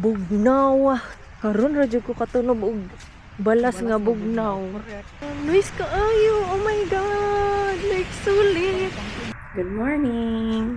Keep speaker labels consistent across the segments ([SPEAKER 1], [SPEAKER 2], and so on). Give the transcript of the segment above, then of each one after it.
[SPEAKER 1] Bugnaw. Karon ra jud ko katunob og balas nga bugnaw. Nice kaayo. Oh my god. Like sulit. Good morning.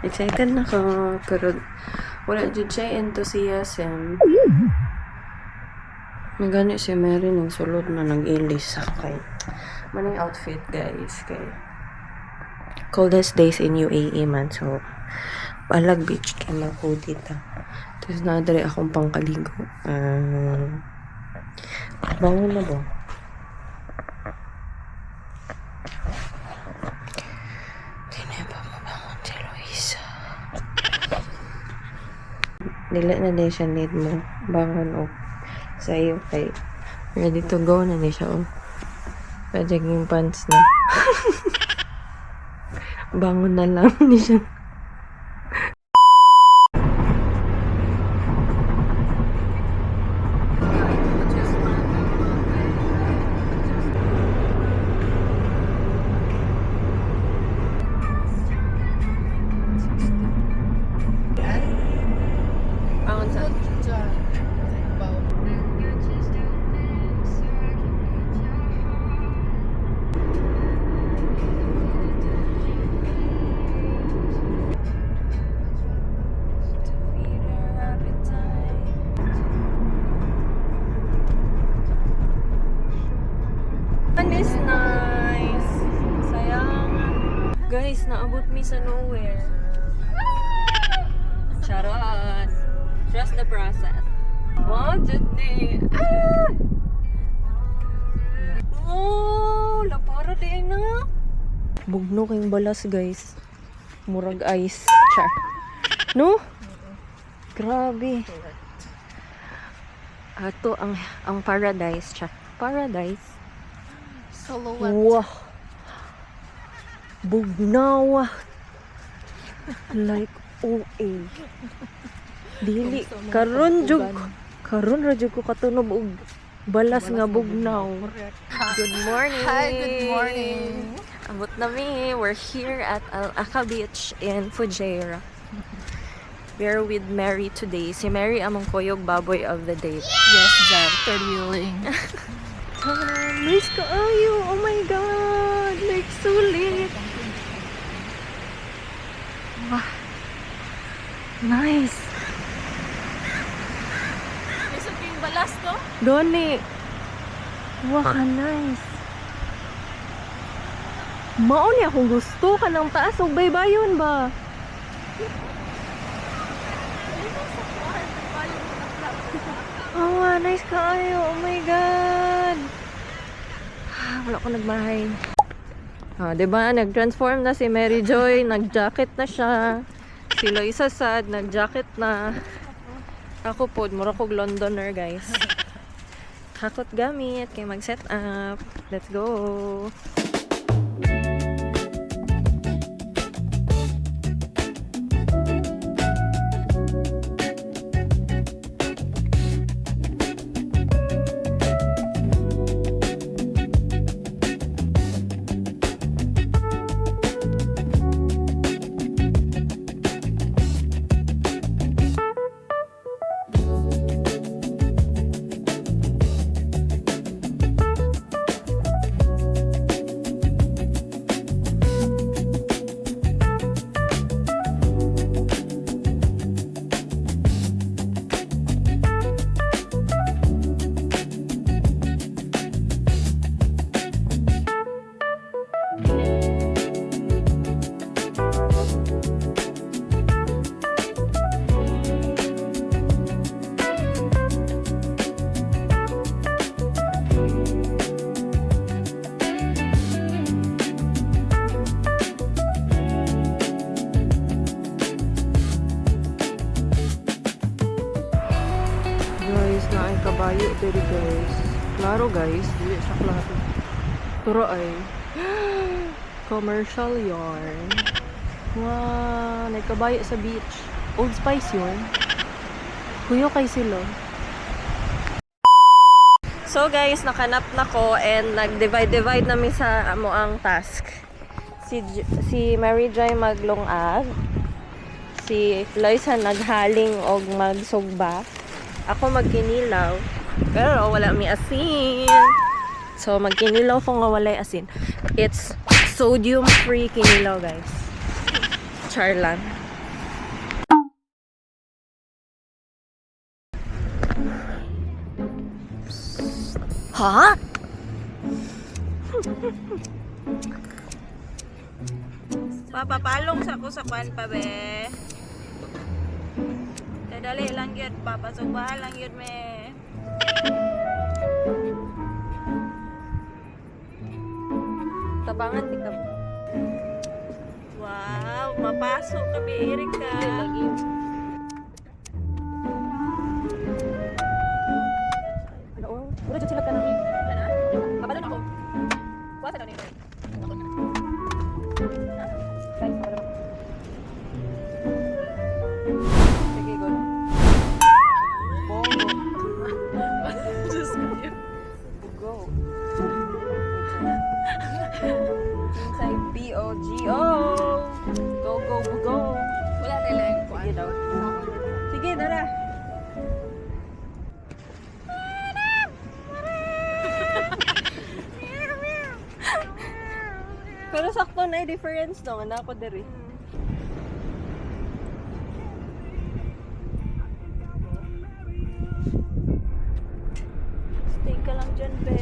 [SPEAKER 1] Excited na ko pero wala jud siya enthusiasm. Nagani si Mary ng sulod na nag-ilis sa kay. Maning outfit guys kay coldest days in UAE man, so Balag Beach kay Makudi ta. Tapos nadari akong pangkaligo. Bangon na ba? Di na ba mabangon si Luisa? Dila na din siya need mo. Bangon o sa'yo kay ready to go na din siya o. Jogging pants na. Bangon na lang ni siya. Bangon sa is nice. Sayang. Guys, naabot mi sa nowhere. Charot. Trust the process. Wow, Judy. Ah! Oh, lapara din na. Bugno kayong balas, guys. Murag ice. Char. No? Grabe. Ato ang paradise, char. Paradise.
[SPEAKER 2] Silhouette.
[SPEAKER 1] Wow. Bugnaw. Like OA. Dili karon ra jud ko katunob og balas nga bugnaw. Good morning.
[SPEAKER 2] Hi, good morning.
[SPEAKER 1] Abot na mi. We're here at Al Aka Beach in Fujairah. We're with Mary today. Si Mary among koyog baboy of the day.
[SPEAKER 2] Yes, Jan. Third wheeling.
[SPEAKER 1] Nice kaayo. Oh my god. Like sulit. Wow. Nice.
[SPEAKER 2] Gusto ko yung balas, no?
[SPEAKER 1] Doni. Wow, ka nice. Mao ni akong gusto ka ng taas og baybayon ba? Oh, nice kaayo. Oh my god. Wala ko nagmahay. Diba? Nag-transform na si Mary Joy. Nag-jacket na siya. Si Loisa Sad, nag-jacket na. Ako po, mura kog Londoner, guys. Hakot gamit. Kaya mag-set up. Let's go. Na ay kabayo diri guys. Klaro guys, dili sa klaro. Turo ay commercial yarn. Wow, na kabayo sa beach. Old Spice yun. Kuyo kay sila. So guys, nakanap na ko and nag-divide nami sa amo ang task. Si Mary Joy maglungag. Si Loisa naghaling og magsugba. Ako magkinilaw. Pero wala may asin. So magkinilaw ko nga walay asin. It's sodium-free kinilaw, guys. Charlan. Ha? Papapalong sa ko sa kwan pa, be. Dali lang yun, papasubahan lang yun, me. Tabangan, di ka. Wow, mapasok ka, be, Erika. Ano, mura dyan sila ka na. Kabalon ako. Kuha sa doon, sige, go. Bongo.
[SPEAKER 2] Just
[SPEAKER 1] Go. Inside B-O-G-O. Go, go, go.
[SPEAKER 2] wala nila yung kuwan.
[SPEAKER 1] Sige daw. Sige, dara. Pero sakto na difference no, na ako diri. Stay ka lang dyan, be.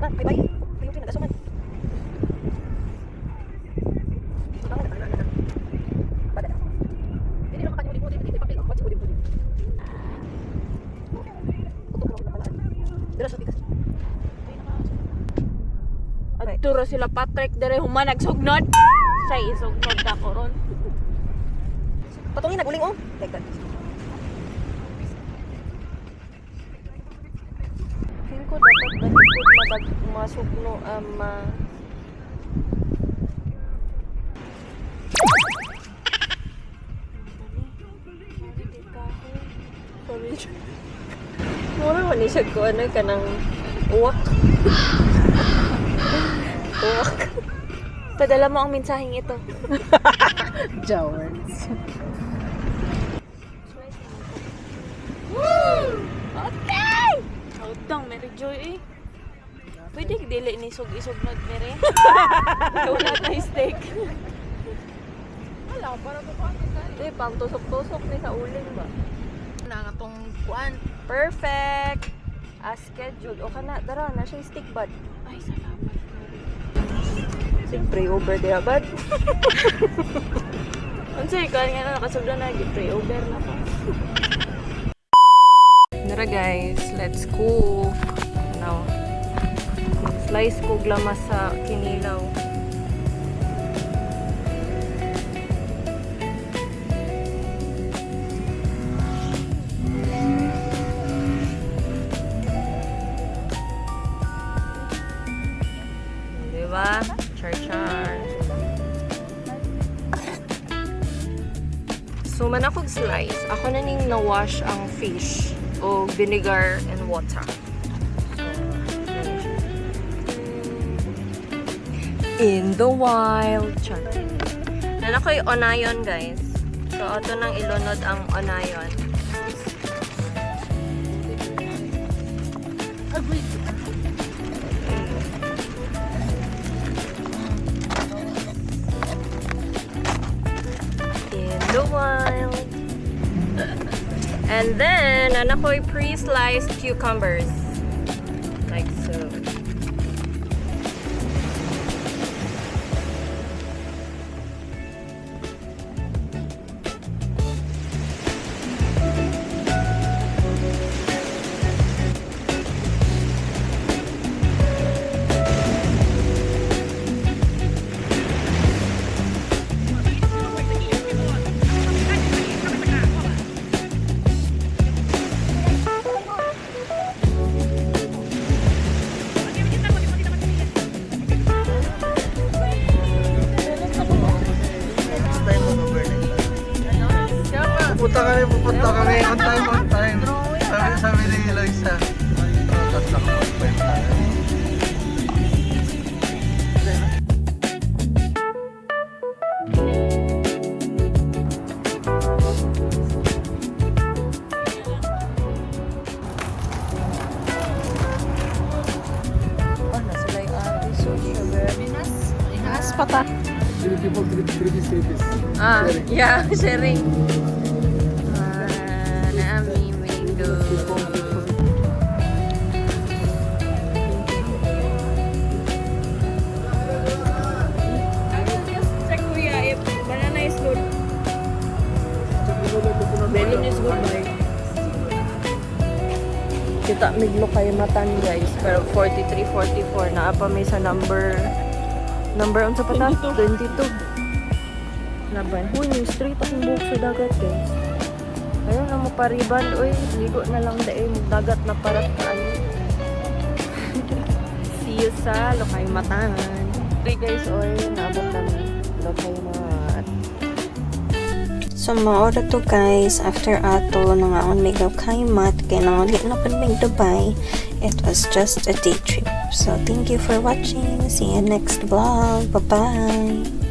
[SPEAKER 1] Ah, bye-bye. Ayun, nagasuman. Turo sila Patrick dere human nagsugnod. Say isugnod ka ko ron. Patungin naguling oh. Like that. Feel ko dapat balikod masugno ama. Sorry. Mura man siya ko ano kanang uwak. Uwak. Padala mo ang mensaheng ito.
[SPEAKER 2] Jowards.
[SPEAKER 1] Okay! Outang, Mary Joy eh. Pwede dili ni sug-isugnod, Mary. Wala tayo steak.
[SPEAKER 2] Wala, para po pa.
[SPEAKER 1] Eh, pang tusok-tusok ni sa uling ba?
[SPEAKER 2] Na nga tong kuwan.
[SPEAKER 1] Perfect! As scheduled. O ka na, dara na siya stick bud.
[SPEAKER 2] Ay, salamat.
[SPEAKER 1] Pray over there, bud. Unsay ka nga na nakasugdan na, pray over na pa. Tara guys, let's cook. Now, slice ko glamas sa kinilaw. Diba? Char-char. So, manakog slice. Ako na ning na-wash ang fish o vinegar and water. In the wild. Char. Nan ako yung onayon, guys. So, ato nang ilunod ang onayon.
[SPEAKER 2] Agreed.
[SPEAKER 1] In the wild. And then, ako'y pre-sliced cucumbers. Like so.
[SPEAKER 3] Pupunta kami on time. Sabi ni Eloisa. Tapos nakapag-5 tayo. activities.
[SPEAKER 1] Ah,
[SPEAKER 3] Sharing.
[SPEAKER 1] yeah, sharing. Naami mango.
[SPEAKER 2] Check kuya if banana is good.
[SPEAKER 1] Melon is good, boy. Kita miglo kayo matan, guys. Pero 43, 44. Naapa may sa number unsa pa ta? 22. Laban. Huy, yung street akong buhok sa dagat, guys. Ayun na mo pariban. Uy, ligo na lang dahil dagat na parat ka. See you sa Lokay Matan. Okay, guys. Uy, naabot namin. Lokay Mat.
[SPEAKER 4] So maora to guys, after ato nangaon may kay mat kay nangulit na pud mig Dubai. It was just a day trip. So thank you for watching. See you next vlog. Bye bye.